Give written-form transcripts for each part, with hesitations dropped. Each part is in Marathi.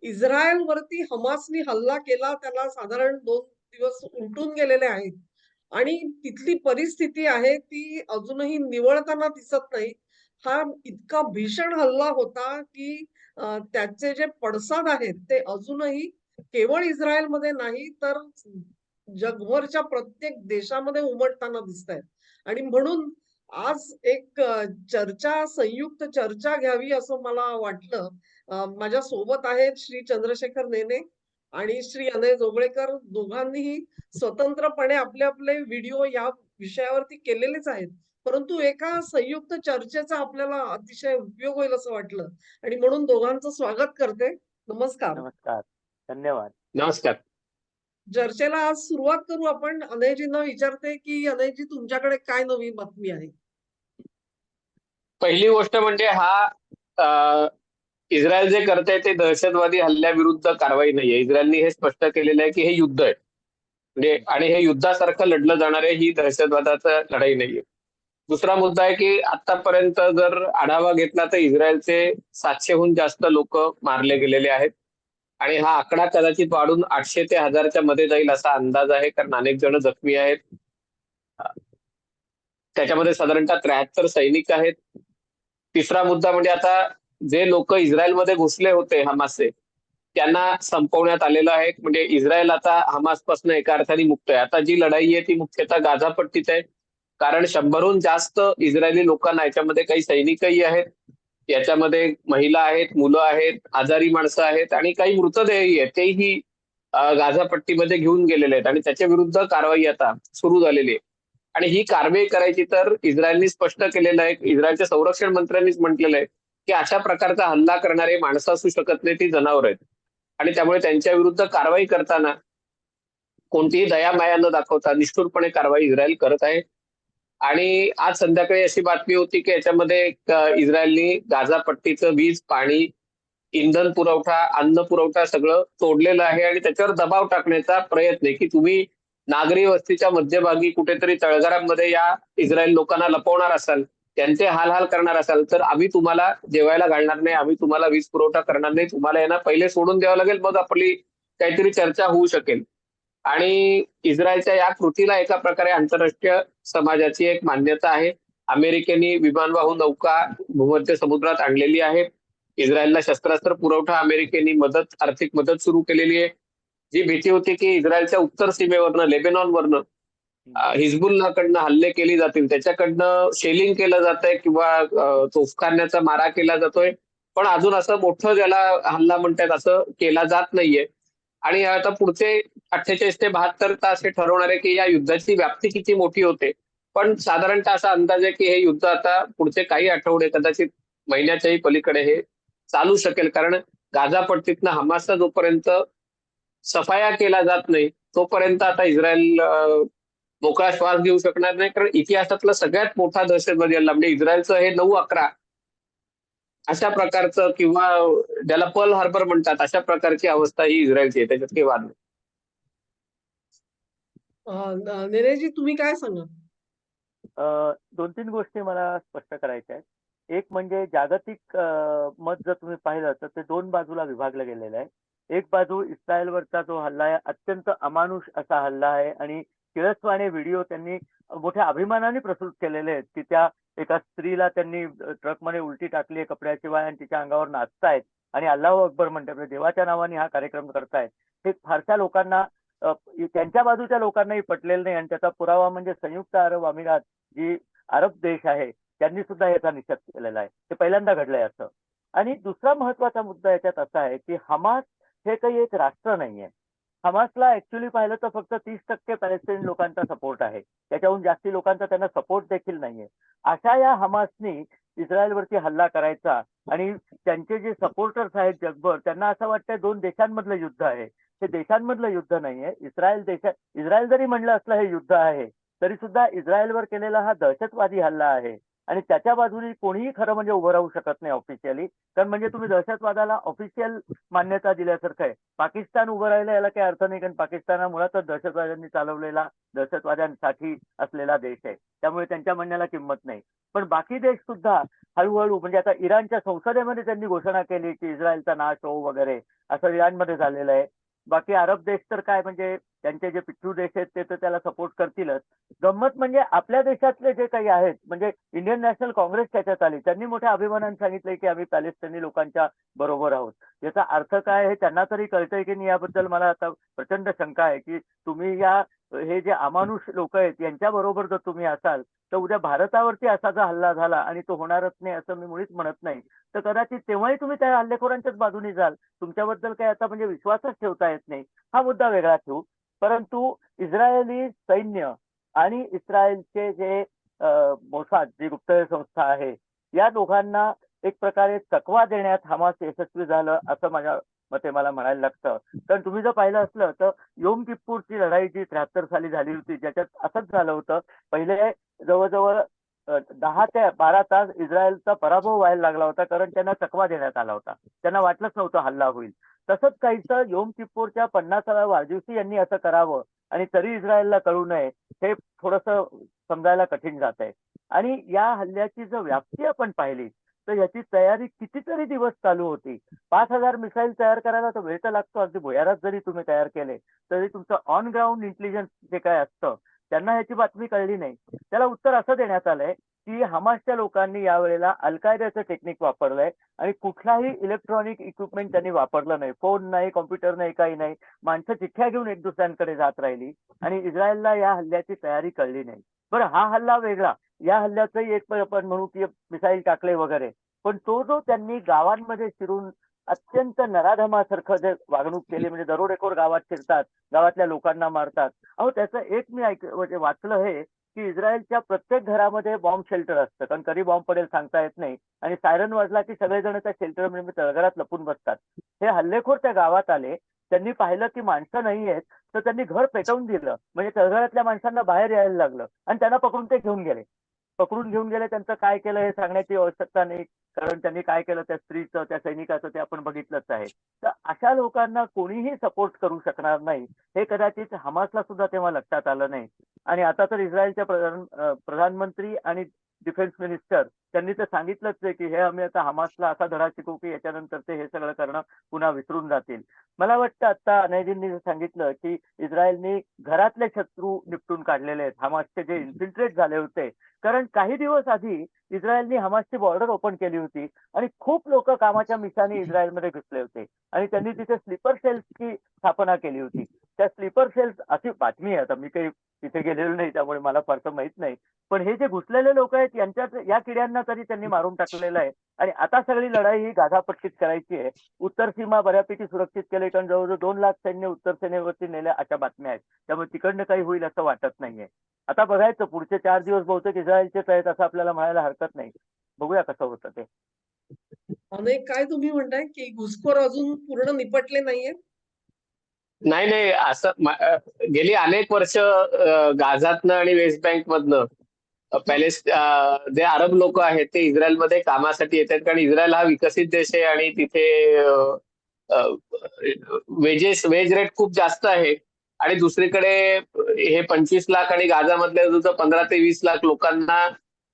इस्रायलवरती हमासनी हल्ला केला, त्याला साधारण 2 दिवस उलटून गेलेले आहेत आणि तिथली परिस्थिती आहे ती अजूनही निवळताना दिसत नाही. हा इतका भीषण हल्ला होता, की त्याचे जे पडसाद आहेत ते अजूनही केवळ इस्रायलमध्ये नाही तर जगभरच्या प्रत्येक देशामध्ये उमटताना दिसतायत. आणि म्हणून आज एक संयुक्त चर्चा घ्यावी असं मला वाटलं. माझ्या सोबत आहेत श्री चंद्रशेखर नेने आणि श्री अनय जोगळेकर. दोघांनीही स्वतंत्रपणे आपले आपले व्हिडिओ या विषयावरती केलेलेच आहेत. परंतु एका संयुक्त चर्चेचा आपल्याला अतिशय उपयोग होईल असं वाटलं आणि म्हणून दोघांचं स्वागत करते. नमस्कार. नमस्कार. धन्यवाद. नमस्कार. चर्चेला आज सुरुवात करू आपण. अनयजींना विचारते की अनयजी तुमच्याकडे काय नवी बातमी आहे? पहिली गोष्ट म्हणजे हा इस्रायल जे करते ते दहशतवादी हल्ल्याविरुद्ध कारवाई नाहीये. इस्रायलने हे स्पष्ट केलेलं आहे की हे युद्ध आहे. म्हणजे आणि हे युद्धासारखं लढलं जाणार आहे, ही दहशतवादाचा लढाई नाहीये. दुसरा मुद्दा आहे की आतापर्यंत जर आढावा घेतला तर इस्रायलचे 700हून जास्त लोक मारले गेलेले आहेत आणि हा आकडा कदाचित वाढून 800 ते 1000च्या मध्ये जाईल असा अंदाज आहे, कारण अनेक जण जखमी आहेत. त्याच्यामध्ये साधारणतः 73 सैनिक आहेत. तिसरा मुद्दा म्हणजे आता जे लोक इस्रायलमध्ये घुसले होते हमासचे, त्यांना संपवण्यात आलेलं आहे. म्हणजे इस्रायल आता हमासपासून एका अर्थाने मुक्त आहे. आता जी लढाई आहे ती मुख्यतः गाझा पट्टीत आहे, कारण 100हून जास्त इस्रायली लोकांना, याच्यामध्ये काही सैनिकही आहेत, याच्यामध्ये महिला आहेत, मुलं आहेत, आजारी माणसं आहेत आणि काही मृतदेहही आहेत, तेही गाझा पट्टीमध्ये घेऊन गेलेले आहेत आणि त्याच्या विरुद्ध कारवाई आता सुरू झालेली आहे. आणि ही कारवाई करायची तर इस्रायलनी स्पष्ट केलेलं आहे, इस्रायलच्या संरक्षण मंत्र्यांनीच म्हटलेलं आहे की अशा प्रकारचा हल्ला करणारे माणसं असू शकत नाही, ती जनावर आहेत आणि त्यामुळे त्यांच्या विरुद्ध कारवाई करताना कोणतीही दयामाया न दाखवता निष्ठुरपणे कारवाई इस्रायल करत आहे. आणि आज संध्याकाळी अशी बातमी होती की याच्यामध्ये इस्रायलनी गाझा पट्टीचं वीज, पाणी, इंधन पुरवठा, अन्न पुरवठा सगळं तोडलेलं आहे आणि त्याच्यावर दबाव टाकण्याचा प्रयत्न आहे की तुम्ही नागरी वस्तीच्या मध्यभागी कुठेतरी तळघरामध्ये या इस्रायल लोकांना लपवणार असाल, त्यांचे हाल करणार असाल, तर आम्ही तुम्हाला जेवायला घालणार नाही, आम्ही तुम्हाला वीज पुरवठा करणार नाही, तुम्हाला यांना पहिले सोडून द्यावं लागेल, मग आपली काहीतरी चर्चा होऊ शकेल. आणि इस्रायलच्या या कृतीला एका प्रकारे आंतरराष्ट्रीय समाजाची एक मान्यता आहे. अमेरिकेने विमानवाहू नौका भूमध्य समुद्रात आणलेली आहे. इस्रायलला शस्त्रास्त्र पुरवठा अमेरिकेने आर्थिक मदत सुरू केलेली आहे. जी भीती होती की इस्रायलच्या उत्तर सीमेवरनं, लेबेनॉनवरनं हिजबुल्लाकडनं हल्ले केले जातील, त्याच्याकडनं शेलिंग केलं जातंय किंवा तोफखान्याचा मारा केला जातोय, पण अजून असं मोठं ज्याला हल्ला म्हणतात असं केला जात नाहीये. आणि आता पुढचे 48 ते 72 तास हे ठरवणार आहे की या युद्धाची व्याप्ती किती मोठी होते. पण साधारणतः असा अंदाज आहे की हे युद्ध आता पुढचे काही आठवडे, कदाचित महिन्याच्याही पलीकडे हे चालू शकेल, कारण गाझा पट्टीतनं हमासचा जोपर्यंत सफाया केला जात नाही तोपर्यंत आता इस्रायल मोकळा श्वास घेऊ शकणार नाही, कारण इतिहासातला सगळ्यात मोठा दहशतवादी हल्ला म्हणजे इस्रायलचं हे 9/11 अशा प्रकारचं, किंवा ज्याला पर्ल हार्बर म्हणतात, अशा प्रकारची अवस्था ही इस्रायलची आहे, त्याच्यात काही वाद नाही. नेनेजी तुम्ही काय सांगा? 2-3 गोष्टी मला स्पष्ट करायच्या आहेत. एक म्हणजे जागतिक मत जर तुम्ही पाहिलं तर ते 2 बाजूला विभागलं गेलेलं आहे. एक बाजू इस्रायलवरचा जो हल्ला आहे अत्यंत अमानुष असा हल्ला आहे आणि किळसवाणे व्हिडिओ त्यांनी मोठ्या अभिमानाने प्रस्तुत केलेले आहेत, की त्या एका स्त्रीला त्यांनी ट्रकमध्ये उलटी टाकली आहे कपड्याशिवाय आणि तिच्या अंगावर नाचतायत आणि अल्लाहू अकबर म्हणतात, म्हणजे देवाच्या नावाने हा कार्यक्रम करतायत. हे फारशा लोकांना त्यांच्या बाजूच्या लोकांनाही पटलेलं नाही आणि त्याचा पुरावा म्हणजे संयुक्त अरब अमिरात, जी अरब देश आहे, त्यांनी सुद्धा याचा निषेध केलेला आहे. ते पहिल्यांदा घडलंय असं. आणि दुसरा महत्वाचा मुद्दा याच्यात असा आहे की हमास हे काही एक राष्ट्र नाहीये. हमासला ऍक्च्युअली पाहिलं तर फक्त 30% पॅलेस्टाईन लोकांचा सपोर्ट आहे. त्याच्याहून जास्ती लोकांचा त्यांना सपोर्ट देखील नाहीये. अशा या हमासनी इस्रायलवरती हल्ला करायचा आणि त्यांचे जे सपोर्टर्स आहेत जगभर, त्यांना असं वाटतंय 2 देशांमधलं युद्ध आहे. हे देशांमधलं युद्ध नाहीये. इस्रायल जरी म्हणलं असलं हे युद्ध आहे, तरी सुद्धा इस्रायलवर केलेला हा दहशतवादी हल्ला आहे. आणि त्याच्या बाजूने कोणीही खरं म्हणजे उभं राहू शकत नाही ऑफिशियली. कारण म्हणजे तुम्ही दहशतवादाला ऑफिशियल मान्यता दिल्यासारखं आहे. पाकिस्तान उभं राहिलं याला काही अर्थ नाही, कारण पाकिस्तान हा मुळातच दहशतवाद्यांनी चालवलेला, दहशतवाद्यांसाठी असलेला देश आहे. त्यामुळे त्यांच्या म्हणण्याला किंमत नाही. पण बाकी देश सुद्धा हळूहळू म्हणजे आता इराणच्या संसदेमध्ये त्यांनी घोषणा केली की इस्रायलचा नाश हो वगैरे, असं इराणमध्ये झालेलं आहे. बाकी अरब देश तर काय म्हणजे त्यांचे जे पिट्टू देश आहेत ते तर त्याला सपोर्ट करतीलच. गंमत म्हणजे आपल्या देशातले जे काही आहेत म्हणजे इंडियन नॅशनल काँग्रेस त्याच्यात आली. त्यांनी मोठ्या अभिमानाने सांगितलंय की आम्ही पॅलेस्टाईनी लोकांच्या बरोबर आहोत. याचा अर्थ काय हे त्यांना तरी कळतंय की नाही याबद्दल मला आता प्रचंड शंका आहे की तुम्ही हे जे अमानुष लोक आहेत यांच्या बरोबर जर तुम्ही असाल तर उद्या भारतावरती असा जर हल्ला झाला, आणि तो होणारच नाही असं मी मुळीच म्हणत नाही, तर कदाचित तेव्हाही तुम्ही त्या हल्लेखोरांच्याच बाजूने जाल. तुमच्याबद्दल काही आता म्हणजे विश्वासच ठेवता येत नाही. हा मुद्दा वेगळा ठेवू. परंतु इस्रायली सैन्य आणि इस्रायलचे जे मोसाद जी गुप्तहेर संस्था आहे, या दोघांना एक प्रकारे चकवा देण्यात हमास यशस्वी झालं असं माझ्या मते मला म्हणायला लागतं. कारण तुम्ही जर पाहिलं असलं तर योम किप्पूरची लढाई जी 73 साली झाली होती, ज्याच्यात असंच झालं होतं. पहिले जवळजवळ 10 ते 12 तास इस्रायलचा पराभव व्हायला लागला होता, कारण त्यांना चकवा देण्यात आला होता. त्यांना वाटलंच नव्हतं हल्ला होईल. तसंच काहीसं योम किप्पूरच्या 50व्या वाढदिवशी यांनी असं करावं आणि तरी इस्रायलला कळू नये, हे थोडंसं समजायला कठीण जात आहे. आणि या हल्ल्याची जर व्याप्ती आपण पाहिली तर याची तयारी कितीतरी दिवस चालू होती. 5,000 मिसाईल तयार करायला तर वेळ तर लागतो. अगदी भुयारात जरी तुम्ही तयार केले तरी तुमचं ऑन ग्राउंड इंटेलिजन्स जे काय असतं त्यांना ह्याची बातमी कळली नाही. त्याला उत्तर असं देण्यात आलंय की हमासच्या लोकांनी यावेळेला अल-कायदाचं टेक्निक वापरलंय आणि कुठलाही इलेक्ट्रॉनिक इक्विपमेंट त्यांनी वापरलं नाही. फोन नाही, कॉम्प्युटर नाही, काही नाही. माणसं चिठ्ठ्या घेऊन एक दुसऱ्यांकडे जात राहिली आणि इस्रायलला या हल्ल्याची तयारी कळली नाही. बरं, हा हल्ला वेगळा. या हल्ल्याचंही एक आपण म्हणू की मिसाईल टाकले वगैरे, पण तो जो त्यांनी गावांमध्ये शिरून अत्यंत नराधमासारखं जे वागणूक केली, म्हणजे दरोडेखोर गावात शिरतात, गावातल्या लोकांना मारतात. अहो त्याचं एक मी म्हणजे वाचलं हे की इस्रायलच्या प्रत्येक घरामध्ये बॉम्ब शेल्टर असतं, कारण कधी बॉम्ब पडेल सांगता येत नाही. आणि सायरन वाजला की सगळेजण त्या शेल्टर म्हणजे तळघरात लपून बसतात. हे हल्लेखोर त्या गावात आले, त्यांनी पाहिलं की माणसं नाही आहेत, तर त्यांनी घर पेटवून दिलं. म्हणजे तळघरातल्या माणसांना बाहेर यायला लागलं आणि त्यांना पकडून ते घेऊन गेले. पकडून घेऊन गेले. त्यांचं काय केलं हे सांगण्याची आवश्यकता नाही, कारण त्यांनी काय केलं त्या स्त्रीचं, त्या सैनिकाचं ते आपण बघितलंच आहे. तर अशा लोकांना कोणीही सपोर्ट करू शकणार नाही, हे कदाचित हमासला सुद्धा तेव्हा लक्षात आलं नाही. आणि आता तर इस्रायलच्या प्रधानमंत्री आणि डिफेन्स मिनिस्टर त्यांनी तर सांगितलंच आहे की हे आम्ही आता हमासला असा धडा शिकवू की याच्यानंतर ते हे सगळं करणं पुन्हा विसरून जातील. मला वाटतं आता अनयजींनी सांगितलं की इस्रायलने घरातले शत्रू निपटून काढलेले आहेत, हमासचे जे इन्फिल्ट्रेट झाले होते. कारण काही दिवस आधी इस्रायलने हमासची बॉर्डर ओपन केली होती आणि खूप लोक कामाच्या मिशाने इस्रायलमध्ये घुसले होते आणि त्यांनी तिथे स्लीपर सेल्सची स्थापना केली होती. त्या स्लीपर सेल्स अशी बातमी आहे, आता मी काही तिथे गेलेलो नाही त्यामुळे मला फारसं माहित नाही, पण हे जे घुसलेले लोक आहेत यांच्यात या किड्यांना तरी त्यांनी मारून टाकलेलं आहे. आणि आता सगळी लढाई ही गाझापट्टीत करायची आहे. उत्तर सीमा बऱ्यापैकी सुरक्षित केली, कारण जवळजवळ 2 लाख सैन्य उत्तर सीमेवरती नेल्या अशा बातम्या आहेत. त्यामुळे तिकडनं काही होईल असं वाटत नाहीये. आता बघायचं पुढचे 4 दिवस बहुतेक इस्रायलचेच आहेत असं आपल्याला म्हणायला हरकत नाही. बघूया कसं होतं ते. आणि काय तुम्ही म्हणताय की घुसखोर अजून पूर्ण निपटले नाहीये? नाही नाही असं गेली अनेक वर्ष गाझातनं आणि वेस्ट बँक मधनं जे अरब लोक आहेत ते इस्रायलमध्ये कामासाठी येतात, कारण इस्रायल हा विकसित देश आहे आणि तिथे वेज रेट खूप जास्त आहे. आणि दुसरीकडे हे 25 लाख आणि गाझामधल्या जो 15 ते 20 लाख लोकांना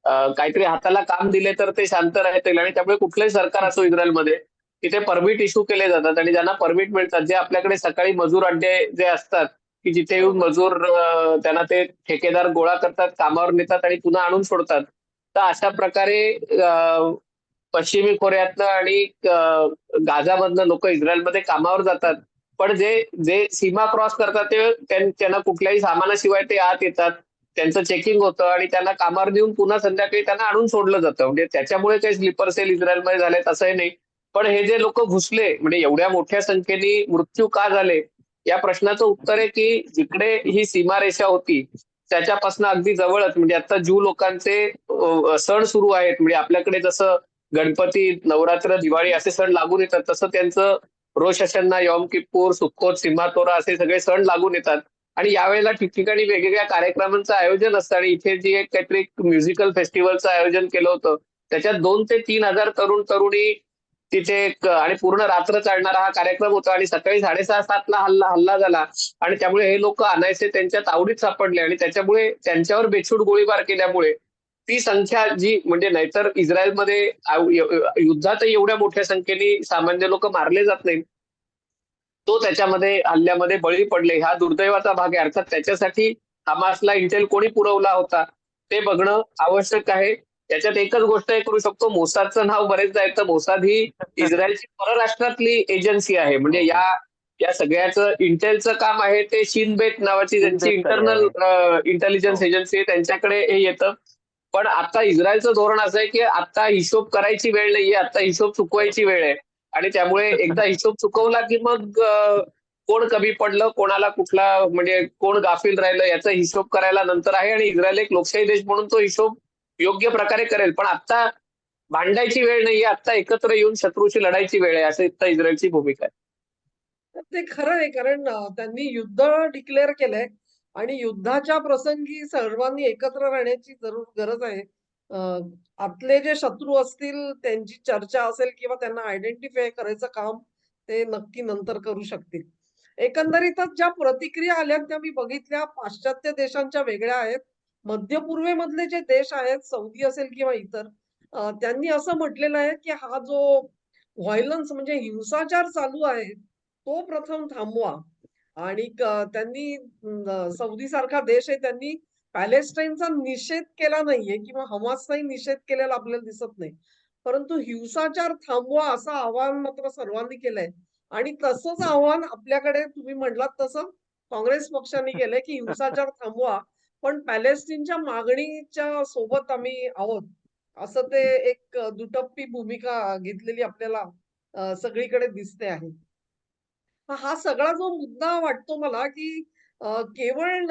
काहीतरी हाताला काम दिले तर ते शांत राहतील. आणि त्यामुळे कुठलंही सरकार असो इस्रायलमध्ये तिथे परमिट इश्यू केले जातात आणि ज्यांना परमिट मिळतात, जे आपल्याकडे सकाळी मजूर अड्डे जे असतात की जिथे येऊन मजूर त्यांना ते ठेकेदार गोळा करतात, कामावर नेतात आणि पुन्हा आणून सोडतात. तर अशा प्रकारे पश्चिमी खोऱ्यातनं आणि गाझामधनं लोक इस्रायलमध्ये कामावर जातात. पण जे जे सीमा क्रॉस करतात ते त्यांना कुठल्याही सामानाशिवाय ते आत येतात, त्यांचं चेकिंग होतं आणि त्यांना कामावर देऊन पुन्हा संध्याकाळी त्यांना आणून सोडलं जातं. म्हणजे त्याच्यामुळे काही स्लीपर सेल इस्रायलमध्ये झालेत असंही नाही. पण हे जे लोक घुसले म्हणजे एवढ्या मोठ्या संख्येने मृत्यू का झाले या प्रश्नाचं उत्तर आहे की जिकडे ही सीमारेषा होती त्याच्यापासून अगदी जवळच, म्हणजे आता ज्यू लोकांचे सण सुरू आहेत. म्हणजे आपल्याकडे जसं गणपती, नवरात्र, दिवाळी असे सण लागून येतात, तसं त्यांचं रोष हशन्ना, यॉम किप्पूर, सुक्कोत, सिम्हात तोरा असे सगळे सण लागून येतात. आणि यावेळेला ठिकठिकाणी वेगवेगळ्या कार्यक्रमांचं आयोजन असतं आणि इथे जी एक काहीतरी म्युझिकल फेस्टिवलचं आयोजन केलं होतं त्याच्यात 2 ते 3,000 तरुण तरुणी तिथे आणि पूर्ण रात्र चालणारा हा कार्यक्रम होता आणि सकाळी 6:30-7 ला हल्ला झाला आणि त्यामुळे हे लोक अनायसे त्यांच्या तावडीत सापडले आणि त्याच्यामुळे त्यांच्यावर बेछूट गोळीबार केल्यामुळे ती संख्या जी म्हणजे नाहीतर इस्रायलमध्ये युद्धातही एवढ्या मोठ्या संख्येने सामान्य लोक मारले जात नाहीत. तो त्याच्यामध्ये हल्ल्यामध्ये बळी पडले हा दुर्दैवाचा भाग आहे. अर्थात त्याच्यासाठी हमासला इंटेल कोणी पुरवला होता ते बघणं आवश्यक आहे. त्याच्यात एकच गोष्ट हे करू शकतो, मोसादचं नाव बरेचदा येतं. मोसाद ही इस्रायलची परराष्ट्रातली एजन्सी आहे. म्हणजे हो, हो. या सगळ्याचं इंटेलचं काम आहे ते शिन बेट नावाची चीन ज्यांची बेतकडे इंटरनल आहे. इंटेलिजन्स हो. एजन्सी आहे त्यांच्याकडे हे येतं. पण आता इस्रायलचं धोरण असं आहे की आता हिशोब करायची वेळ नाहीये, आता हिशोब चुकवायची वेळ आहे. आणि त्यामुळे एकदा हिशोब चुकवला की मग कोण कमी पडलं, कोणाला कुठला म्हणजे कोण गाफील राहिलं याचा हिशोब करायला नंतर आहे आणि इस्रायल एक लोकशाही देश म्हणून तो हिशोब योग्य प्रकारे करेल. पण आता भांडायची वेळ नाहीये, आता एकत्र येऊन शत्रूशी लढायची वेळ आहे, असं इथं इस्रायलची भूमिका आहे. तर ते खरं आहे कारण त्यांनी युद्ध डिक्लेअर केलंय आणि युद्धाच्या प्रसंगी सर्वांनी एकत्र राहण्याची गरज आहे. आतले जे शत्रू असतील त्यांची चर्चा असेल किंवा त्यांना आयडेंटिफाय करायचं काम ते नक्की नंतर करू शकतील. एकंदरीतच ज्या प्रतिक्रिया आल्या त्या मी बघितल्या पाश्चात्य देशांच्या वेगळ्या आहेत. मध्य पूर्वेमधले जे देश आहेत सौदी असेल किंवा इतर त्यांनी असं म्हटलेलं आहे की हा जो व्हायलन्स म्हणजे हिंसाचार चालू आहे तो प्रथम थांबवा आणि त्यांनी सौदी सारखा देश आहे त्यांनी पॅलेस्टाईनचा निषेध केला नाहीये किंवा हमासचाही निषेध केलेला आपल्याला दिसत नाही. परंतु हिंसाचार थांबवा असं आवाहन मात्र सर्वांनी केलंय आणि तसंच आव्हान आपल्याकडे तुम्ही म्हटलात तसं काँग्रेस पक्षाने केलंय की हिंसाचार थांबवा पण पॅलेस्टीनच्या मागणीच्या सोबत आम्ही आहोत. असं ते एक दुटप्पी भूमिका घेतलेली आपल्याला सगळीकडे दिसते आहे. हा सगळा जो मुद्दा वाटतो मला, की केवळ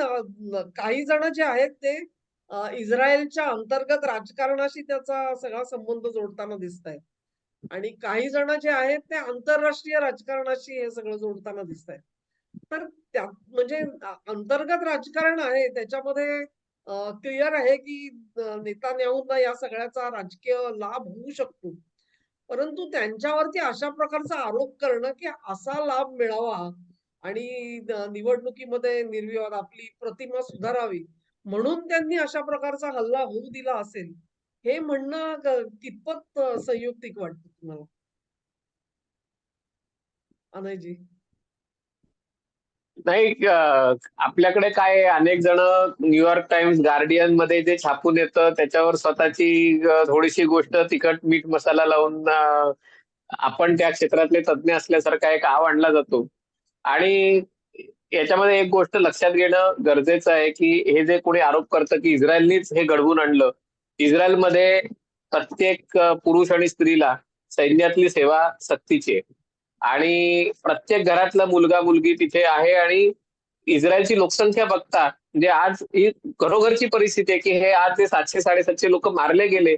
काही जण जे आहेत ते इस्रायलच्या अंतर्गत राजकारणाशी त्याचा सगळा संबंध जोडताना दिसतायत. आणि काही जण जे आहेत ते आंतरराष्ट्रीय राजकारणाशी हे सगळं जोडताना दिसतायत. तर त्यात म्हणजे अंतर्गत राजकारण आहे त्याच्यामध्ये क्लिअर आहे, की नेतान्याहूंना या सगळ्याचा राजकीय लाभ होऊ शकतो. परंतु त्यांच्यावरती अशा प्रकारचा आरोप करणं, की असा लाभ मिळावा आणि निवडणुकीमध्ये निर्विवाद आपली प्रतिमा सुधारावी, म्हणून त्यांनी अशा प्रकारचा हल्ला होऊ दिला असेल, हे म्हणणं कितपत संयुक्तिक वाटतं तुम्हाला? अनयजी. नाही आपल्याकडे काय आहे, अनेक जण न्यूयॉर्क टाइम्स, गार्डियन मध्ये जे छापून येतं त्याच्यावर स्वतःची थोडीशी गोष्ट तिखट मीठ मसाला लावून आपण त्या क्षेत्रातले तज्ज्ञ असल्यासारखा एक आव आणला जातो. आणि याच्यामध्ये एक गोष्ट लक्षात घेणं गरजेचं आहे की हे जे कोणी आरोप करतं की इस्रायलनीच हे घडवून आणलं, इस्रायलमध्ये प्रत्येक पुरुष आणि स्त्रीला सैन्यातली सेवा सक्तीची आहे. आणि प्रत्येक घरातला मुलगा मुलगी तिथे आहे आणि इस्रायलची लोकसंख्या बघता म्हणजे आज ही घरोघरची परिस्थिती आहे की हे आज जे 700-750 लोक मारले गेले,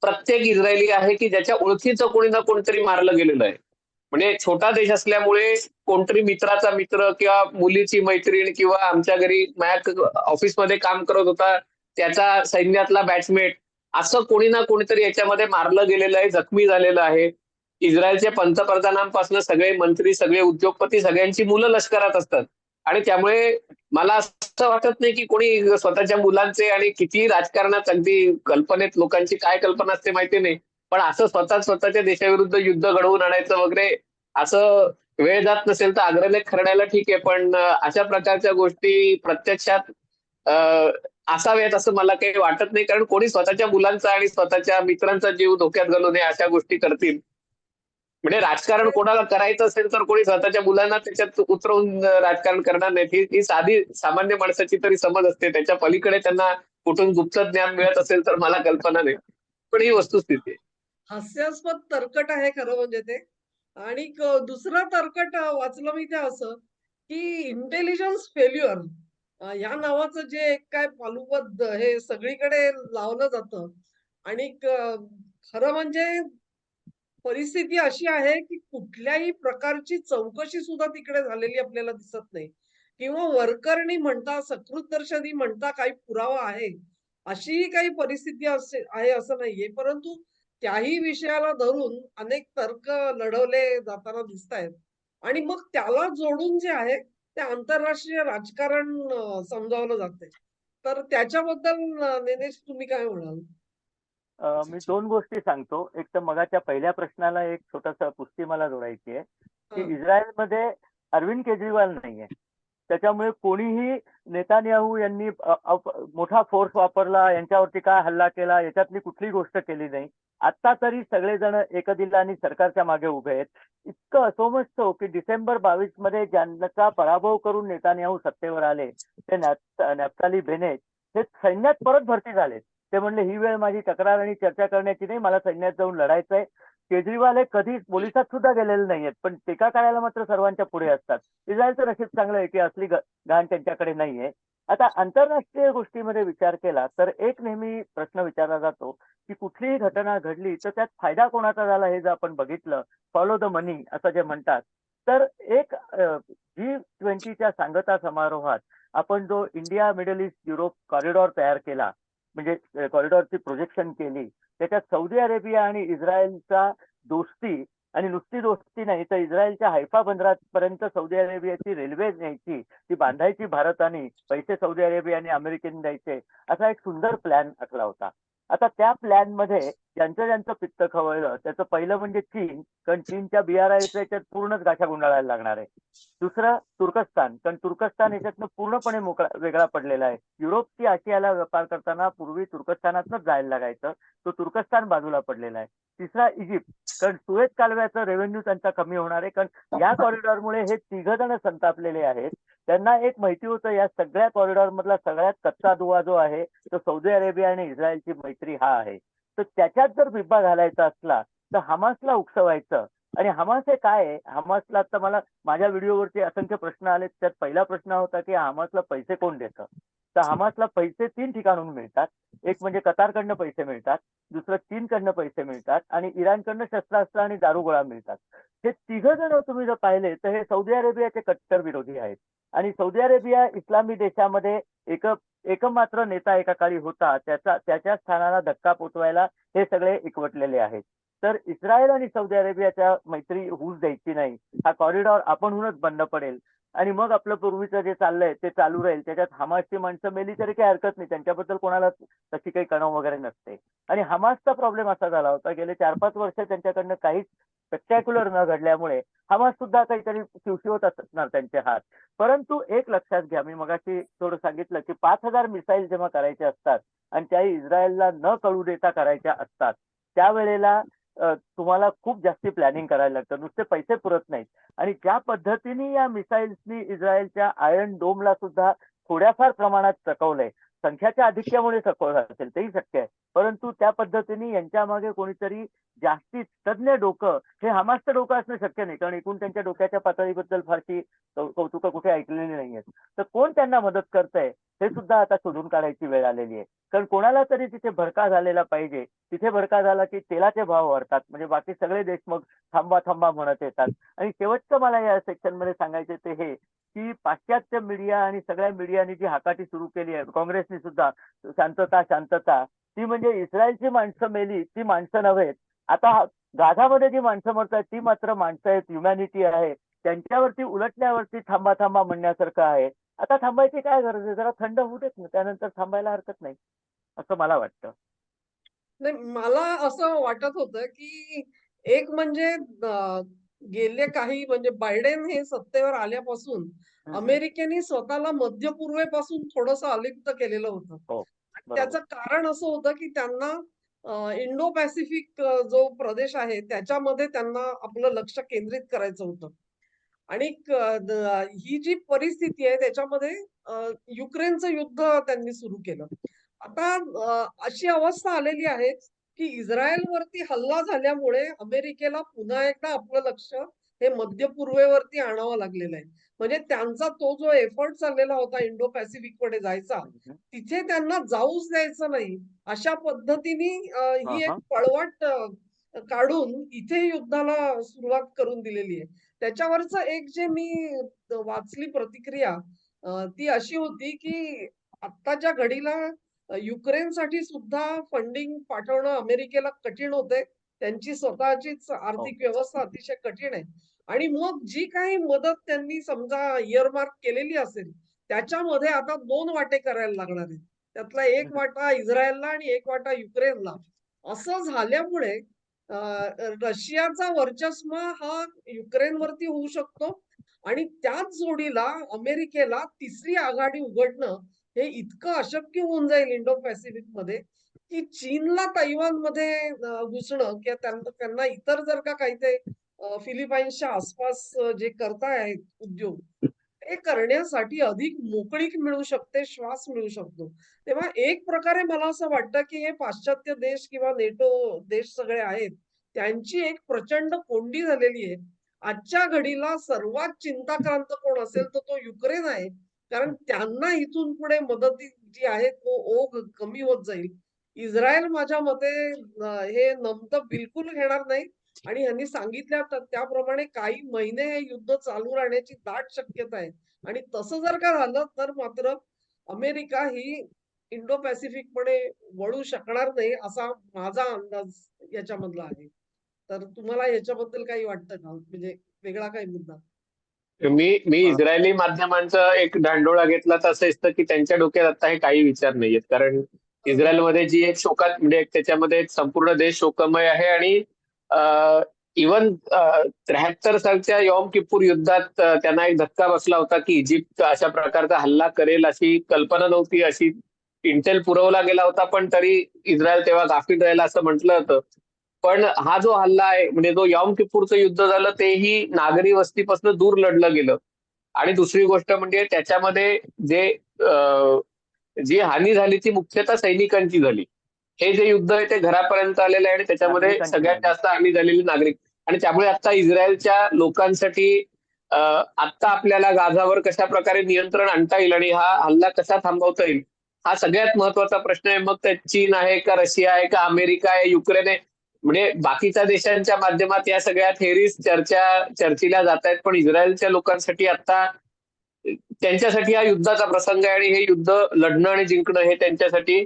प्रत्येक इस्रायली आहे की ज्याच्या ओळखीचं कोणी ना कोणतरी मारलं गेलेलं आहे. म्हणजे छोटा देश असल्यामुळे कोणतरी मित्राचा मित्र किंवा मुलीची मैत्रीण किंवा आमच्या घरी माझ्या ऑफिसमध्ये काम करत होता त्याचा सैन्यातला बॅचमेट असं कोणी ना कोणीतरी याच्यामध्ये मारलं गेलेलं आहे, जखमी झालेलं आहे. इस्रायलच्या पंतप्रधानांपासून सगळे मंत्री, सगळे उद्योगपती सगळ्यांची मुलं लष्करात असतात. आणि त्यामुळे मला असं वाटत नाही की कोणी स्वतःच्या मुलांचे आणि किती राजकारणात अगदी कल्पनेत लोकांची काय कल्पना असते माहिती नाही. पण असं स्वतःच्या देशाविरुद्ध युद्ध घडवून आणायचं वगैरे असं वेळ जात नसेल तर अग्रलेख खरडायला ठीक आहे. पण अशा प्रकारच्या गोष्टी प्रत्यक्षात अ, असाव्यात असं मला काही वाटत नाही. कारण कोणी स्वतःच्या मुलांचा आणि स्वतःच्या मित्रांचा जीव धोक्यात घालू नये अशा गोष्टी करतील. म्हणजे राजकारण कोणाला करायचं असेल तर कोणी स्वतःच्या मुलांना त्याच्यात उतरवून राजकारण करणार नाही. ही साधी सामान्य माणसाची तरी समज असते. त्याच्या पलीकडे त्यांना कुठून गुप्त ज्ञान मिळत असेल तर मला कल्पना नाही. पण ही वस्तुस्थिती आहे. हास्यास्पद तर्कट आहे खरं म्हणजे ते. आणि दुसरं तर्कट वाचलं मी ते असं, की इंटेलिजन्स फेल्युअर या नावाचं जे एक काय पालुपद हे सगळीकडे लावलं जातं आणि खरं म्हणजे परिस्थिती अशी आहे, की कुठल्याही प्रकारची चौकशी सुद्धा तिकडे झालेली आपल्याला दिसत नाही. किंवा वरकरणी म्हणता, सकृतदर्शनी म्हणता काही पुरावा आहे. अशीही काही परिस्थिती आहे असं नाहीये. परंतु त्याही विषयाला धरून अनेक तर्क लढवले जाताना दिसतायत. आणि मग त्याला जोडून जे आहे ते आंतरराष्ट्रीय राजकारण समजावलं जातंय. तर त्याच्याबद्दल निलेश तुम्ही काय म्हणाल? मी 2 गोष्टी सांगतो. एक तर मगाच्या पहिल्या प्रश्नाला एक छोटंसं पुष्टी मला जोडायची आहे, की हां. इस्रायलमध्ये अरविंद केजरीवाल नाहीये. त्याच्यामुळे कोणीही नेतान्याहू यांनी मोठा फोर्स वापरला, यांच्यावरती काय हल्ला केला, याच्यातली कुठलीही गोष्ट केली नाही. आत्ता तरी सगळेजण एकदिलाने सरकारच्या मागे उभे आहेत. इतकं सो मच सो, की डिसेंबर 22 मध्ये ज्यांचा पराभव करून नेतान्याहू सत्तेवर आले, ते नफ्ताली बेनेट हे सैन्यात परत भरती झाले. ते म्हणले ही वेळ माझी तक्रार आणि चर्चा करण्याची नाही, मला सैन्यात जाऊन लढायचंय. केजरीवाल हे कधीच पोलिसात सुद्धा गेलेले नाहीयेत, पण टीका करायला मात्र सर्वांच्या पुढे असतात. इस्रायलचं नशीब चांगलं आहे की असली घाण त्यांच्याकडे नाहीये. आता आंतरराष्ट्रीय गोष्टीमध्ये विचार केला तर एक नेहमी प्रश्न विचारला जातो की कुठलीही घटना घडली तर त्यात फायदा कोणाचा झाला हे जर आपण बघितलं, फॉलो द मनी असं जे म्हणतात, तर एक G20च्या सांगता समारोहात आपण जो India middle east Europe corridor तयार केला, म्हणजे कॉरिडॉरची प्रोजेक्शन केली, त्याच्यात सौदी अरेबिया आणि इस्रायलचा दोस्ती, आणि नुसती दोस्ती नाही तर इस्रायलच्या हैफा बंदरापर्यंत सौदी अरेबियाची रेल्वे न्यायची, ती बांधायची भारताने, पैसे सौदी अरेबिया आणि अमेरिकेने द्यायचे, असा एक सुंदर प्लॅन आखला होता. आता त्या प्लॅनमध्ये ज्यांचं ज्यांचं पित्त खवळलं त्याचं पहिलं म्हणजे चीन, कारण चीनच्या BRIच्या याच्यात पूर्णच गाठा गुंडाळायला लागणार आहे. दुसरं तुर्कस्तान, कारण तुर्कस्तान याच्यातनं पूर्णपणे वेगळा पडलेला आहे. युरोपची आशियाला व्यापार करताना पूर्वी तुर्कस्तानातनंच जायला लागायचं, तो तुर्कस्तान बाजूला पडलेला आहे. तिसरा इजिप्त, कारण सुएझ कालव्याचं रेव्हेन्यू त्यांचा कमी होणार आहे, कारण या कॉरिडॉरमुळे हे तिघजण संतापलेले आहेत. त्यांना एक माहिती होतं या सगळ्या कॉरिडॉर मधला सगळ्यात कच्चा दुवा जो आहे तो सौदी अरेबिया आणि इस्रायलची मैत्री हा आहे. तर त्याच्यात जर बिब्बा घालायचा असला तर हमासला उकसवायचं. आणि हमास हे काय आहे? हमासला आता मला माझ्या व्हिडिओवरती असंख्य प्रश्न आले, त्यात पहिला प्रश्न होता की हमासला पैसे कोण देतं? तर हमासला पैसे 3 ठिकाणून मिळतात. एक म्हणजे कतारकडनं पैसे मिळतात, दुसरं चीनकडनं पैसे मिळतात आणि इराणकडनं शस्त्रास्त्र आणि दारुगोळा मिळतात. हे तिघं जण तुम्ही जर पाहिले तर हे सौदी अरेबियाचे कट्टर विरोधी आहेत. आणि सौदी अरेबिया इस्लामी देशामध्ये एकमात्र नेता एका काळी होता, त्याच्या स्थानाला धक्का पोचवायला हे सगळे एकवटलेले आहेत. तर इस्रायल आणि सौदी अरेबियाच्या मैत्री होऊच द्यायची नाही. हा कॉरिडॉर आपणहूनच बंद पडेल आणि मग आपलं पूर्वीचं जे चाललंय ते चालू राहील. त्याच्यात हमासची माणसं मेली तरी काही हरकत नाही, त्यांच्याबद्दल कोणाला तशी काही कणव वगैरे नसते. आणि हमासचा प्रॉब्लेम असा झाला होता, गेले 4-5 वर्ष त्यांच्याकडनं काहीच स्पेक्टॅक्युलर न घडल्यामुळे हमास सुद्धा काहीतरी शिवशिवत असणार त्यांचे हात. परंतु एक लक्षात घ्या, मी मगाशी थोडं सांगितलं की 5,000 मिसाईल जेव्हा करायचे असतात आणि त्याही इस्रायलला न कळू देता करायच्या असतात, त्यावेळेला तुम्हाला खूप जास्ती प्लॅनिंग करायला लागतं, नुसते पैसे पुरत नाहीत. आणि ज्या पद्धतीने या मिसाईल्सनी इस्रायलच्या आयर्न डोमला सुद्धा थोड्याफार प्रमाणात चकवलंय, संख्याच्या आधिक्यामुळे चकवलं असेल तेही शक्य आहे, परंतु त्या पद्धतीने यांच्या मागे कोणीतरी जास्ती तज्ञ डोकं, हे हमासचं डोकं असणं शक्य नाही, कारण एकूण त्यांच्या डोक्याच्या पातळीबद्दल फारशी कौतुकं कुठे ऐकलेली नाहीयेत. तर कोण त्यांना मदत करतंय हे सुद्धा आता शोधून काढायची वेळ आलेली आहे. कारण कोणाला तरी तिथे भडका झालेला पाहिजे. तिथे भडका झाला की तेलाचे भाव वाढतात, म्हणजे बाकी सगळे देश मग थांबा थांबा म्हणत येतात. आणि शेवटचं मला या सेक्शन मध्ये सांगायचे ते हे की पाश्चात्य मीडिया आणि सगळ्या मीडियाने जी हाकाटी सुरू केली आहे, काँग्रेसने सुद्धा, शांतता शांतता, ती म्हणजे इस्रायलची माणसं मेली ती माणसं नव्हेत. आता गाझामध्ये जी माणसं मरतात ती मात्र माणसं आहेत, ह्युमॅनिटी आहे. त्यांच्यावरती उलटल्यावरती थांबा थांबा म्हणण्यासारखं आहे. आता थांबायची काय गरज आहे? जरा थंड होऊ देत ना, त्यानंतर थांबायला हरकत नाही, असं मला वाटतं. नाही, मला असं वाटत होतं, की एक म्हणजे गेले काही म्हणजे बायडेन हे सत्तेवर आल्यापासून हं, हं. अमेरिकेने स्वतःला मध्य पूर्वेपासून थोडंसं अलिप्त केलेलं होतं. हो, आणि बरोबर. त्याचं कारण असं होतं, की त्यांना इंडो पॅसिफिक जो प्रदेश आहे त्याच्यामध्ये त्यांना आपलं लक्ष केंद्रित करायचं होतं. आणि ही जी परिस्थिती आहे त्याच्यामध्ये युक्रेनचं युद्ध त्यांनी सुरू केलं. आता अशी अवस्था आलेली आहे, की इस्रायलवरती हल्ला झाल्यामुळे अमेरिकेला पुन्हा एकदा आपलं लक्ष हे मध्य पूर्वेवरती आणावं लागलेलं आहे. म्हणजे त्यांचा तो जो एफर्ट चाललेला होता इंडो पॅसिफिककडे जायचा, हं, हं. तिथे त्यांना जाऊच द्यायचं नाही. अशा पद्धतीने हां, ही एक हां. पळवाट काढून इथे युद्धाला सुरुवात करून दिलेली आहे. त्याच्यावरचं एक जे मी वाचली प्रतिक्रिया, ती अशी होती की आत्ताच्या घडीला युक्रेनसाठी सुद्धा फंडिंग पाठवणं अमेरिकेला कठीण होतंय. त्यांची स्वतःचीच हो. आर्थिक व्यवस्था अतिशय कठीण आहे. आणि मग जी काही मदत त्यांनी समजा इयरमार्क केलेली असेल, त्याच्यामध्ये आता 2 वाटे करायला लागणार आहेत. त्यातला एक वाटा इस्रायलला आणि एक वाटा युक्रेनला. असं झाल्यामुळे अ, रशियाचा वर्चस्व हा युक्रेनवरती होऊ शकतो आणि त्याच जोडीला अमेरिकेला तिसरी आघाडी उघडणं हे इतकं अशक्य होऊन जाईल इंडो पॅसिफिकमध्ये, की चीनला तैवानमध्ये घुसणं किंवा त्यांना इतर जर का काही ते फिलिपाईन्सच्या आसपास जे करताय आहेत उद्योग, ते करण्यासाठी अधिक मोकळीक मिळू शकते, श्वास मिळू शकतो. तेव्हा एक प्रकारे मला असं वाटतं, की हे पाश्चात्य देश किंवा नेटो देश सगळे आहेत, त्यांची एक प्रचंड कोंडी झालेली आहे. आजच्या घडीला सर्वात चिंताक्रांत कोण असेल तर तो युक्रेन आहे. कारण त्यांना इथून पुढे मदती जी आहे तो ओघ कमी होत जाईल. इस्रायल माझ्या मते हे नमतं बिलकुल घेणार नाही आणि ह्यांनी सांगितल्या त्याप्रमाणे काही महिने हे युद्ध चालू राहण्याची दाट शक्यता आहे. आणि तसं जर का झालं तर मात्र अमेरिका ही इंडो पॅसिफिककडे वळू शकणार नाही असा माझा अंदाज याच्यामधला आहे. तर तुम्हाला याच्याबद्दल काही वाटतं का? म्हणजे वेगळा काही मुद्दा? मी अ, इस्रायली माध्यमांचा एक धांडोळा घेतला तर असं असतं की त्यांच्या डोक्यात आता हे काही विचार नाहीयेत. कारण बरोबर. इस्रायलमध्ये जी एक शोकात म्हणजे त्याच्यामध्ये एक संपूर्ण देश शोकमय आहे आणि इवन 73 सालच्या यॉम किप्पूर युद्धात त्यांना एक धक्का बसला होता की इजिप्त अशा प्रकारचा हल्ला करेल अशी कल्पना नव्हती, अशी इंटेल पुरवला गेला होता, पण तरी इस्रायल तेव्हा गाफील राहिला असं म्हटलं होतं. पण हा जो हल्ला आहे म्हणजे जो यॉम किप्पूरचं युद्ध झालं तेही नागरी वस्तीपासून दूर लढलं गेलं. आणि दुसरी गोष्ट म्हणजे त्याच्यामध्ये जे जी हानी झाली ती मुख्यतः सैनिकांची झाली. हे जे युद्ध आहे ते घरापर्यंत आलेलं आहे आणि त्याच्यामध्ये नागरिकांची सगळ्यात झाली. जास्त हानी झालेली नागरिक. आणि त्यामुळे आता इस्रायलच्या लोकांसाठी आत्ता आपल्याला गाझावर कशा प्रकारे नियंत्रण आणता येईल आणि हा हल्ला कसा थांबवता येईल, हा सगळ्यात महत्वाचा प्रश्न आहे. मग ते चीन आहे का, रशिया आहे का, अमेरिका आहे, युक्रेन आहे, म्हणजे बाकीच्या देशांच्या माध्यमात या सगळ्या थेरीज चर्चेला जात आहेत. पण इस्रायलच्या लोकांसाठी आता त्यांच्यासाठी हा युद्धाचा प्रसंग आहे आणि हे युद्ध लढणं आणि जिंकणं हे त्यांच्यासाठी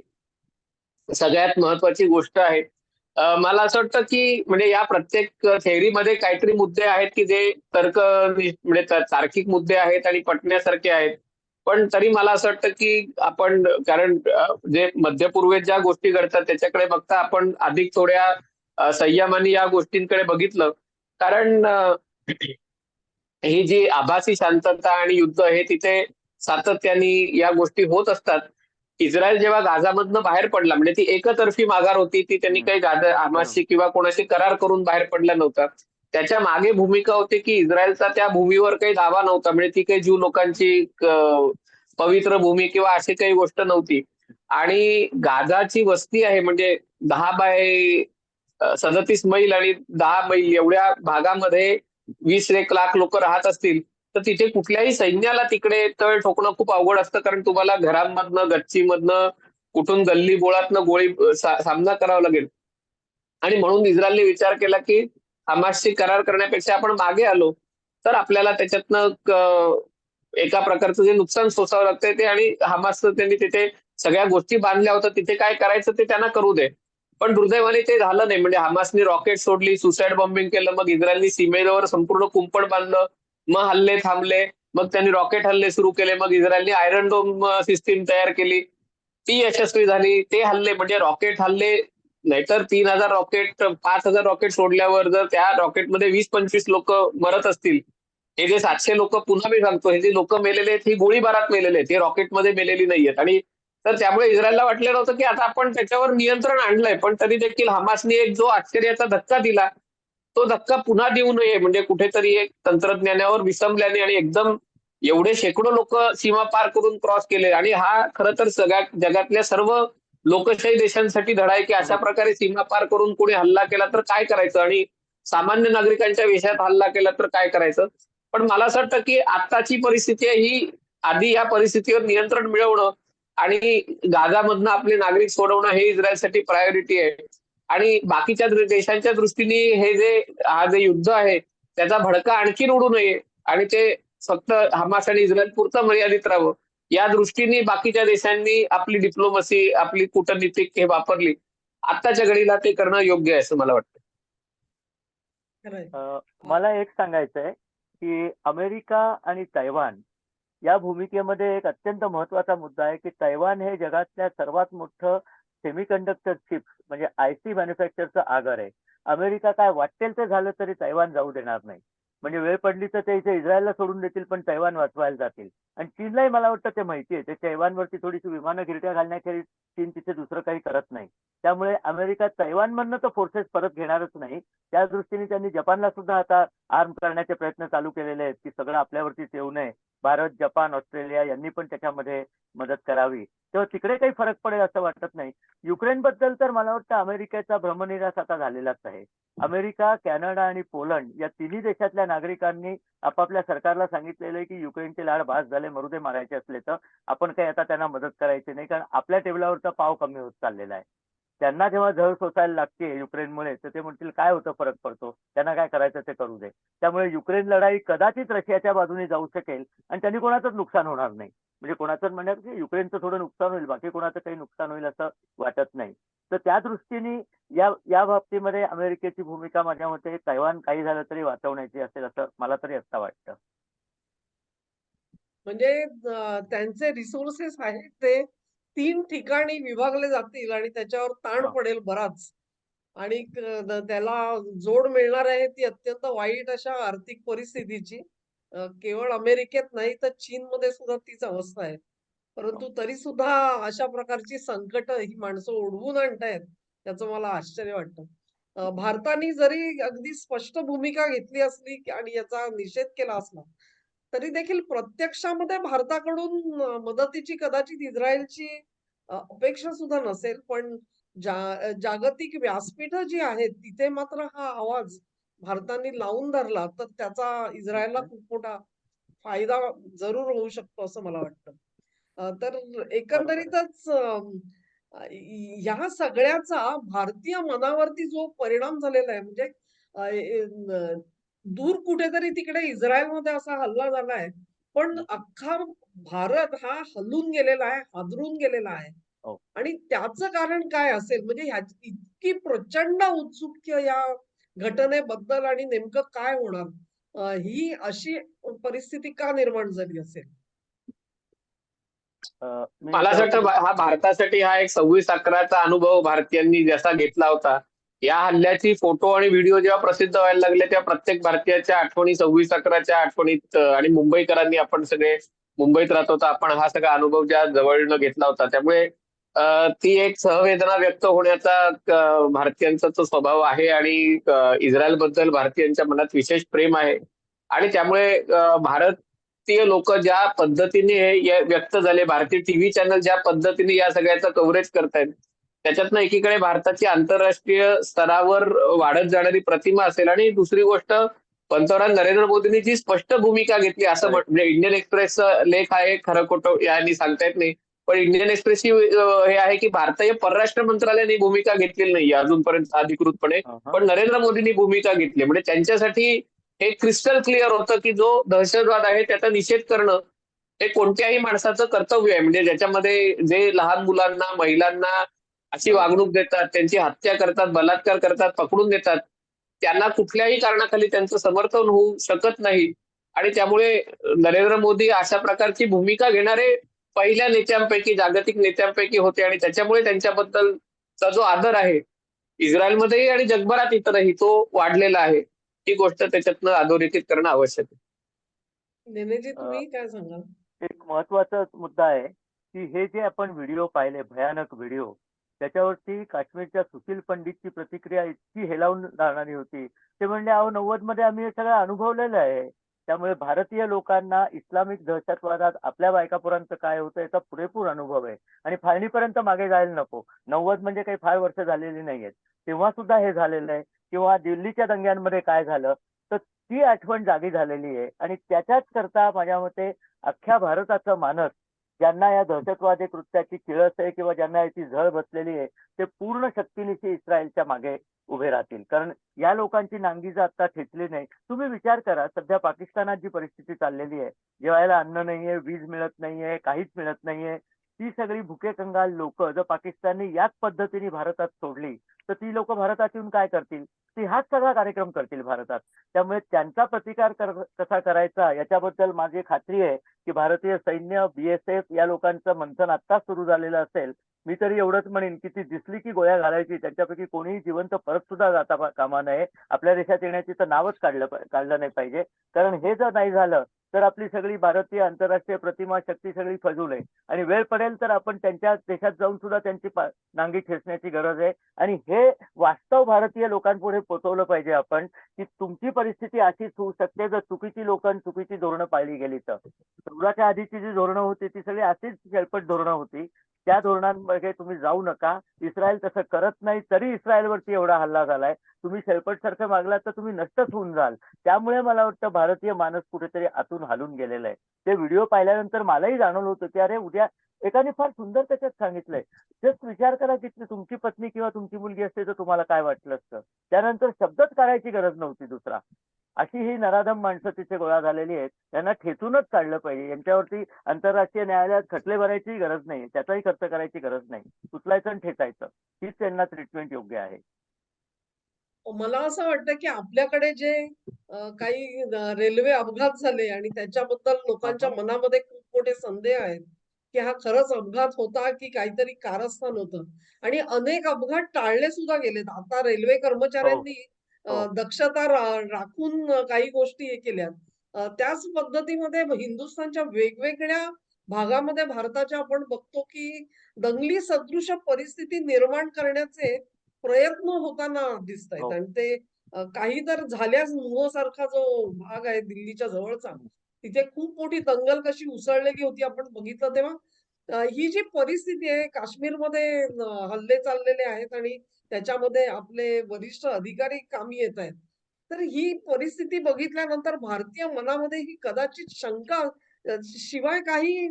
सगळ्यात महत्वाची गोष्ट आहे. मला असं वाटतं की म्हणजे या प्रत्येक थेअरीमध्ये काहीतरी मुद्दे आहेत की जे म्हणजे तार्किक मुद्दे आहेत आणि पटण्यासारखे आहेत. पण तरी मला असं वाटतं की आपण कारण जे मध्य पूर्वेत ज्या गोष्टी घडतात त्याच्याकडे बघता आपण अधिक थोड्या संयमाने या गोष्टींकडे बघितलं. कारण ही जी आभासी शांतता आणि युद्ध हे तिथे सातत्याने या गोष्टी होत असतात. इस्रायल जेव्हा गाझामधनं बाहेर पडला म्हणजे ती एकतर्फी माघार होती, ती त्यांनी काही बरोबर. हमासशी किंवा कोणाशी करार करून बाहेर पडला नव्हता. त्याच्या मागे भूमिका होती की इस्रायलचा त्या भूमीवर काही दावा नव्हता, म्हणजे ती काही ज्यू लोकांची पवित्र भूमी किंवा अशी काही गोष्ट नव्हती. आणि गाझाची वस्ती आहे म्हणजे 10 बाय 37 मैल आणि 10 मैल एवढ्या भागामध्ये 20 एक लाख लोक राहत असतील तर तिथे कुठल्याही सैन्याला तिकडे तळ ठोकणं खूप अवघड असतं. कारण तुम्हाला घरांमधनं, गच्चीमधनं, कुठून गल्ली बोळातनं सामना करावा लागेल. आणि म्हणून इस्रायलने विचार केला की हमासशी करार करण्यापेक्षा आपण मागे आलो तर आपल्याला त्याच्यातनं एका प्रकारचं जे नुकसान सोसावं लागतंय ते, आणि हमासचं त्यांनी तिथे सगळ्या गोष्टी बांधल्या होत्या, तिथे काय करायचं ते त्यांना करू दे. पण दुर्दैवाने ते झालं नाही. म्हणजे हमासने रॉकेट सोडली, सुसाईड बॉम्बिंग केलं, मग इस्रायलनी सीमेवर संपूर्ण कुंपण बांधलं, मग हल्ले थांबले, मग त्यांनी रॉकेट हल्ले सुरू केले, मग इस्रायलने आयरन डोम सिस्टीम तयार केली, ती यशस्वी झाली. ते हल्ले म्हणजे रॉकेट हल्ले नाहीतर 3,000 रॉकेट 5,000 रॉकेट सोडल्यावर जर त्या रॉकेटमध्ये 20-25 लोक मरत असतील, हे जे 700 लोक पुन्हा मी सांगतो हे जे लोक मेलेले आहेत ही गोळीबारात मेलेले आहेत, हे रॉकेटमध्ये मेलेली नाहीयेत. आणि तर त्यामुळे इस्रायलला वाटलं नव्हतं की आता आपण त्याच्यावर नियंत्रण आणलंय, पण तरी देखील हमासने एक जो आश्चर्याचा धक्का दिला तो धक्का पुन्हा देऊ नये म्हणजे कुठेतरी एक तंत्रज्ञानावर विसंबल्याने आणि एकदम एवढे शेकडो लोक सीमा पार करून क्रॉस केले. आणि हा खरं तर सगळ्या जगातल्या सर्व लोकशाही देशांसाठी धडा आहे की अशा बरोबर. प्रकारे सीमा पार करून कोणी हल्ला केला तर काय करायचं आणि सामान्य नागरिकांच्या विषयात हल्ला केला तर काय करायचं. पण मला असं वाटतं की आत्ताची परिस्थिती आहे ही आधी या परिस्थितीवर नियंत्रण मिळवणं आणि गाझामधनं आपले नागरिक सोडवणं हे इस्रायलसाठी प्रायोरिटी आहे. आणि बाकीच्या देशांच्या दृष्टीने हा जे युद्ध आहे त्याचा भडका आणखीन उडू नये आणि ते फक्त हमास आणि इस्रायल पुरतं मर्यादित राहावं या दृष्टीने बाकीच्या देशांनी आपली डिप्लोमसी, आपली कूटनीतिक हे वापरली. आत्ताच्या घडीला ते करणं योग्य आहे असं मला वाटतं. खरंय. मला एक सांगायचं आहे की अमेरिका आणि तैवान या भूमिकेमध्ये एक अत्यंत महत्वाचा मुद्दा आहे की तैवान हे जगातल्या सर्वात मोठं सेमीकंडक्टर चिप्स म्हणजे आयसी मॅन्युफॅक्चरचं आगार आहे. अमेरिका काय वाटेल ते झालं तरी तैवान जाऊ देणार नाही. म्हणजे वेळ पडली तर ते इथे इस्रायलला सोडून देतील पण तैवान वाचवायला जातील. आणि चीनलाही मला वाटतं ते माहिती आहे. ते तैवानवरती थोडीशी विमानं गिरट्या घालण्याखेरीज चीन तिथे दुसरं काही करत नाही. त्यामुळे अमेरिका तैवानमधनं तर फोर्सेस परत घेणारच नाही. त्या दृष्टीने त्यांनी जपानला सुद्धा आता आर्म करण्याचे प्रयत्न चालू केलेले आहेत की सगळं आपल्यावरतीच येऊ नये. भारत, जपान, ऑस्ट्रेलिया यांनी पण त्याच्यामध्ये मदत करावी. तेव्हा तिकडे काही फरक पडेल असं वाटत नाही. युक्रेनबद्दल तर मला वाटतं अमेरिकेचा भ्रमनिरास आता झालेलाच आहे. अमेरिका, कॅनडा आणि पोलंड या तिन्ही देशातल्या नागरिकांनी आपापल्या सरकारला सांगितलेलं आहे की युक्रेनचे लाड बास झाले, मरुदे मारायचे असले तर आपण काही आता त्यांना मदत करायची नाही, कारण आपल्या टेबलावरचा पाव कमी होत चाललेला आहे. त्यांना जेव्हा झळ सोसायला लागते युक्रेनमुळे तर ते म्हणतील काय होतं, फरक पडतो, त्यांना काय करायचं ते करू दे. त्यामुळे युक्रेन लढाई कदाचित रशियाच्या बाजूने जाऊ शकेल आणि त्यांनी कोणाचंच नुकसान होणार नाही. म्हणजे कोणाचं म्हणण्यात की युक्रेनचं थोडं नुकसान होईल, बाकी कोणाचं काही नुकसान होईल असं वाटत नाही. तर त्या दृष्टीने या या बाबतीमध्ये अमेरिकेची भूमिका माझ्या मते तैवान काही झालं तरी वाचवण्याची असेल असं मला तरी आता वाटतं. म्हणजे त्यांचे रिसोर्सेस आहेत ते 3 ठिकाणी विभागले जातील आणि त्याच्यावर ताण हा. पडेल बराच. आणि त्याला जोड मिळणार आहे ती अत्यंत वाईट अशा आर्थिक परिस्थितीची. केवळ अमेरिकेत नाही तर चीनमध्ये सुद्धा तीच अवस्था आहे. परंतु तरी सुद्धा अशा प्रकारची संकट ही माणसं ओढवून आणतायत त्याचं मला आश्चर्य वाटतं. भारताने जरी अगदी स्पष्ट भूमिका घेतली असली आणि याचा निषेध केला असला तरी देखील प्रत्यक्षामध्ये भारताकडून मदतीची कदाचित इस्रायलची अपेक्षा सुद्धा नसेल. पण जागतिक व्यासपीठ जी आहेत तिथे मात्र हा आवाज भारताने लावून धरला तर त्याचा इस्रायलला खूप मोठा फायदा जरूर होऊ शकतो असं मला वाटतं. तर बरोबर आहे. एकंदरीतच ह्या सगळ्याचा भारतीय मनावरती जो परिणाम झालेला आहे म्हणजे दूर कुठेतरी तिकडे इस्रायलमध्ये असा हल्ला झालाय. पण अख्खा भारत हा हलून गेलेला आहे, हादरून गेलेला आहे. हो. आणि त्याचं कारण काय असेल? म्हणजे ह्याची इतकी प्रचंड उत्सुकता या घटनेबद्दल आणि नेमकं काय होणार? ही अशी परिस्थिती का निर्माण झाली असेल? मी मला असं वाटतं याच्यावरती हा भारतासाठी हा एक 26/11चा अनुभव भारतीयांनी जसा घेतला होता. या हल्ल्याची फोटो आणि व्हिडिओ जेव्हा प्रसिद्ध व्हायला लागले तेव्हा प्रत्येक भारतीयाच्या आठवणी 26/11च्या आठवणीत आणि मुंबईकरांनी आपण सगळे मुंबईत राहत होता आपण हा सगळा अनुभव ज्या जवळनं घेतला होता. त्यामुळे ती एक सहवेदना व्यक्त होण्याचा भारतीयांचा तो स्वभाव आहे आणि इस्रायलबद्दल भारतीयांच्या मनात विशेष प्रेम आहे. आणि त्यामुळे भारतीय लोक ज्या पद्धतीने व्यक्त झाले, भारतीय टीव्ही चॅनल ज्या पद्धतीने या सगळ्याचं कव्हरेज करतायत, त्याच्यातनं एकीकडे भारताची आंतरराष्ट्रीय स्तरावर वाढत जाणारी प्रतिमा असेल आणि दुसरी गोष्ट पंतप्रधान नरेंद्र मोदींनी जी स्पष्ट भूमिका घेतली असं म्हणजे इंडियन एक्सप्रेसचा लेख आहे, खरं खोटं यांनी सांगता येत नाही. पण इंडियन एक्सप्रेसची हे आहे की भारतीय परराष्ट्र मंत्रालयाने भूमिका घेतलेली नाही अजूनपर्यंत अधिकृतपणे. पण नरेंद्र मोदींनी भूमिका घेतली. म्हणजे त्यांच्यासाठी हे क्रिस्टल क्लिअर होतं की जो दहशतवाद आहे त्याचा निषेध करणं हे कोणत्याही माणसाचं कर्तव्य आहे. म्हणजे ज्याच्यामध्ये जे लहान मुलांना, महिलांना अशी वागणूक देतात, त्यांची हत्या करतात, बलात्कार करतात, पकडून देतात, त्यांना कुठल्याही कारणाखाली त्यांचं समर्थन होऊ शकत नाही. आणि त्यामुळे नरेंद्र मोदी अशा प्रकारची भूमिका घेणारे पहिल्या नेत्यांपैकी, जागतिक नेत्यांपैकी होते आणि त्याच्यामुळे त्यांच्याबद्दलचा जो आदर आहे इस्रायलमध्येही आणि जगभरात इतरही तो वाढलेला आहे. ही गोष्ट त्याच्यातनं अधोरेखित करणं आवश्यक आहे. नेनेजी अ, तुम्ही काय सांगाल? एक महत्वाचा मुद्दा आहे की हे जे आपण व्हिडिओ पाहिले, भयानक व्हिडिओ, त्याच्यावरती काश्मीरच्या सुशील पंडितची प्रतिक्रिया इतकी हेलावून लावणारी होती. ते म्हणले अहो 90 मध्ये आम्ही हे सगळं अनुभवलेलं आहे. त्यामुळे भारतीय लोकांना इस्लामिक दहशतवादात आपल्या बायकापुरांचं काय होतं याचा पुरेपूर अनुभव आहे आणि फाळणीपर्यंत मागे जायला नको. 90 म्हणजे काही फार वर्ष झालेली नाहीयेत. तेव्हा सुद्धा हे झालेलं आहे. किंवा दिल्लीच्या दंग्यांमध्ये काय झालं, तर ती आठवण जागी झालेली आहे आणि त्याच्याच करता माझ्या मते अख्ख्या भारताचं मानस ज्यांना या दहशतवादी कृत्याची किळस आहे किंवा ज्यांना याची झळ बसलेली आहे ते पूर्ण शक्तीनिशी इस्रायलच्या मागे उभे राहतील. कारण या लोकांची नांगीज आता ठेचली नाही. तुम्ही विचार करा, सध्या पाकिस्तानात जी परिस्थिती चाललेली आहे, जेवायला अन्न नाहीये, वीज मिळत नाहीये, काहीच मिळत नाहीये. ती सगळी भुके कंगाल लोक जर पाकिस्तानने याच पद्धतीने भारतात सोडली तर ती लोक भारतात येऊन काय करतील? ती हाच सगळा कार्यक्रम करतील भारतात. त्यामुळे त्यांचा प्रतिकार कसा करायचा याच्याबद्दल माझी खात्री आहे की भारतीय सैन्य, BSF या लोकांचं मंथन आत्ताच सुरू झालेलं असेल. मी तरी एवढंच म्हणेन की ती दिसली की गोळ्या घालायची, त्यांच्यापैकी कोणीही जिवंत परत सुद्धा जाता कामा नये. आपल्या देशात येण्याची तर नावच काढलं नाही पाहिजे. कारण हे जर नाही झालं तर आपली सगळी भारतीय आंतरराष्ट्रीय प्रतिमा शक्ती सगळी फजूल आहे आणि वेळ पडेल तर आपण त्यांच्या देशात जाऊन सुद्धा त्यांची नांगी ठेचण्याची गरज आहे. आणि हे वास्तव भारतीय लोकांपुढे पोहोचवलं पाहिजे आपण की तुमची परिस्थिती अशीच होऊ शकते जर चुकीची लोक आणि चुकीची धोरणं पाळली गेली तर. सुरुवातीच्या आधीची जी धोरणं होती ती सगळी अशीच शेलपट धोरणं होती. त्या धोरणांमध्ये तुम्ही जाऊ नका. इस्रायल तसं करत नाही तरी इस्रायलवरती एवढा हल्ला झालाय. तुम्ही शेलपट सारखं मागलात तर तुम्ही नष्टच होऊन जाल. त्यामुळे मला वाटतं भारतीय माणूस कुठेतरी आतून हालून गेलेला आहे. ते व्हिडिओ पाहिल्यानंतर मलाही जाणवलं होतं की अरे उद्या एकाने फार सुंदर त्याच्यात सांगितलंय, जस्ट विचार करा की तुमची पत्नी किंवा तुमची मुलगी असते तर तुम्हाला काय वाटलं असतं. त्यानंतर शब्दच करायची गरज नव्हती दुसरा. अशी ही नराधम माणसं तिथे गोळा झालेली आहेत. त्यांना ठेचूनच काढलं पाहिजे. यांच्यावरती आंतरराष्ट्रीय न्यायालयात खटले भरायची गरज नाही, त्याचाही खर्च करायची गरज नाही. उचलायचं आणि ठेचायचं, हीच त्यांना ट्रीटमेंट योग्य आहे. मला असं वाटतं की आपल्याकडे जे काही रेल्वे अपघात झाले आणि त्याच्याबद्दल हा, लोकांच्या हा. मनामध्ये खूप मोठे संदेह आहेत की हा खरंच अपघात होता की काहीतरी कारस्थान होतं. आणि अनेक अपघात टाळले सुद्धा गेलेत. आता रेल्वे हो, कर्मचाऱ्यांनी हो. दक्षता राखून काही गोष्टी हे केल्यात. त्याच पद्धतीमध्ये हिंदुस्थानच्या वेगवेगळ्या भागामध्ये भारताच्या आपण बघतो की दंगली सदृश परिस्थिती निर्माण करण्याचे प्रयत्न होताना दिसतायत. हो. आणि ते काही तर झाल्यास सारखा जो भाग आहे दिल्लीच्या जवळचा, तिथे खूप मोठी दंगल कशी उसळलेली होती आपण बघितलं तेव्हा. ही जी परिस्थिती आहे काश्मीरमध्ये हल्ले चाललेले आहेत आणि त्याच्यामध्ये आपले वरिष्ठ अधिकारी कामी येत आहेत. तर ही परिस्थिती बघितल्यानंतर भारतीय मनामध्ये ही कदाचित शंका शिवाय काही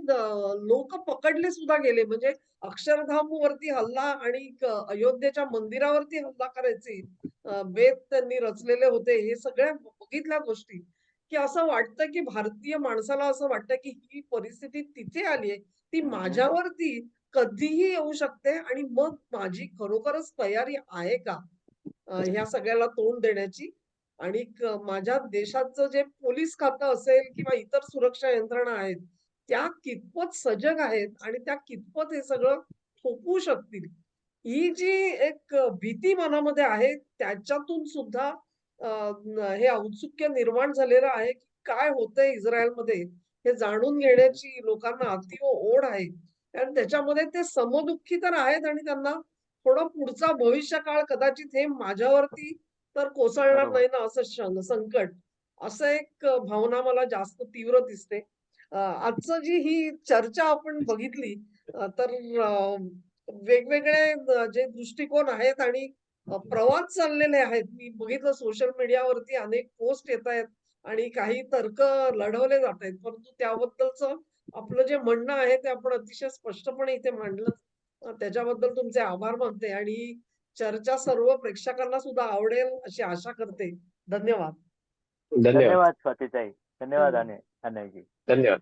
लोक पकडले सुद्धा गेले. म्हणजे अक्षरधामवरती हल्ला आणि अयोध्येच्या मंदिरावरती हल्ला करायचे बेत त्यांनी रचलेले होते. हे सगळ्या बघितल्या गोष्टी, की असं वाटतं की भारतीय माणसाला असं वाटतं की ही परिस्थिती तिथे आली आहे, ती हम्म. माझ्यावरती कधीही येऊ शकते आणि मग माझी खरोखरच तयारी आहे का ह्या सगळ्याला तोंड देण्याची. आणि माझ्या देशाचं जे पोलीस खातं असेल किंवा इतर सुरक्षा यंत्रणा आहेत, त्या कितपत सजग आहेत आणि त्या कितपत हे सगळं थोपवू शकतील. ही जी एक भीती मनामध्ये आहे, त्याच्यातून सुद्धा हे औत्सुक्य निर्माण झालेलं आहे, की काय होतंय इस्रायलमध्ये हे जाणून घेण्याची लोकांना अतीव ओढ आहे. कारण त्याच्यामध्ये ते समदुःखी तर आहेत आणि त्यांना थोडं पुढचा भविष्यकाळ कदाचित हे माझ्यावरती तर कोसळणार बरोबर. नाही ना असं संकट. असं एक भावना मला जास्त तीव्र दिसते. आजचं जी ही चर्चा आपण बघितली तर वेगवेगळे जे दृष्टिकोन आहेत आणि प्रवाद चाललेले आहेत. मी बघितलं सोशल मीडियावरती अनेक पोस्ट येतायत आणि काही तर्क लढवले जातायत. परंतु त्याबद्दलचं आपलं जे म्हणणं आहे ते आपण अतिशय स्पष्टपणे इथे मांडलं. त्याच्याबद्दल तुमचे आभार मानते आणि चर्चा सर्व प्रेक्षकांना सुद्धा आवडेल अशी आशा करते. धन्यवाद. धन्यवाद. धन्यवाद स्वातीताई. धन्यवाद धन्यवाद. अनयजी. धन्यवाद.